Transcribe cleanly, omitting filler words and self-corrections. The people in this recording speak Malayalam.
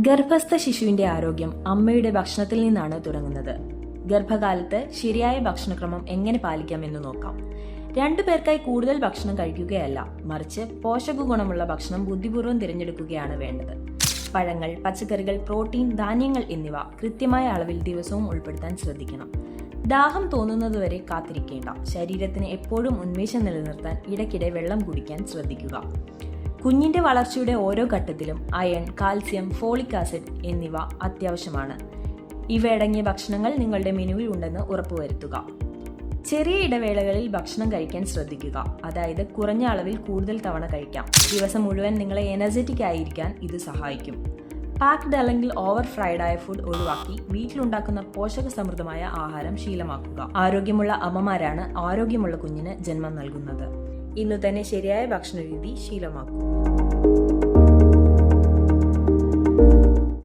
ഗർഭസ്ഥ ശിശുവിന്റെ ആരോഗ്യം അമ്മയുടെ ഭക്ഷണത്തിൽ നിന്നാണ് തുടങ്ങുന്നത്. ഗർഭകാലത്ത് ശരിയായ ഭക്ഷണക്രമം എങ്ങനെ പാലിക്കാമെന്ന് നോക്കാം. രണ്ടു പേർക്കായി കൂടുതൽ ഭക്ഷണം കഴിക്കുകയല്ല, മറിച്ച് പോഷകഗുണമുള്ള ഭക്ഷണം ബുദ്ധിപൂർവ്വം തിരഞ്ഞെടുക്കുകയാണ് വേണ്ടത്. പഴങ്ങൾ, പച്ചക്കറികൾ, പ്രോട്ടീൻ, ധാന്യങ്ങൾ എന്നിവ കൃത്യമായ അളവിൽ ദിവസവും ഉൾപ്പെടുത്താൻ ശ്രദ്ധിക്കണം. ദാഹം തോന്നുന്നതുവരെ കാത്തിരിക്കേണ്ട. ശരീരത്തിന് എപ്പോഴും ഉന്മേഷം നിലനിർത്താൻ ഇടയ്ക്കിടെ വെള്ളം കുടിക്കാൻ ശ്രദ്ധിക്കുക. കുഞ്ഞിന്റെ വളർച്ചയുടെ ഓരോ ഘട്ടത്തിലും അയൺ, കാൽസ്യം, ഫോളിക് ആസിഡ് എന്നിവ അത്യാവശ്യമാണ്. ഇവയടങ്ങിയ ഭക്ഷണങ്ങൾ നിങ്ങളുടെ മെനുവിൽ ഉണ്ടെന്ന് ഉറപ്പുവരുത്തുക. ചെറിയ ഇടവേളകളിൽ ഭക്ഷണം കഴിക്കാൻ ശ്രദ്ധിക്കുക, അതായത് കുറഞ്ഞ അളവിൽ കൂടുതൽ തവണ കഴിക്കാം. ദിവസം മുഴുവൻ നിങ്ങളെ എനർജറ്റിക് ആയിരിക്കാൻ ഇത് സഹായിക്കും. പാക്ഡ് അല്ലെങ്കിൽ ഓവർ ഫ്രൈഡ് ആയ ഫുഡ് ഒഴിവാക്കി വീട്ടിലുണ്ടാക്കുന്ന പോഷക സമൃദ്ധമായ ആഹാരം ശീലമാക്കുക. ആരോഗ്യമുള്ള അമ്മമാരാണ് ആരോഗ്യമുള്ള കുഞ്ഞിന് ജന്മം നൽകുന്നത്. ഇന്നു തന്നെ ശരിയായ ഭക്ഷണരീതി ശീലമാക്കൂ.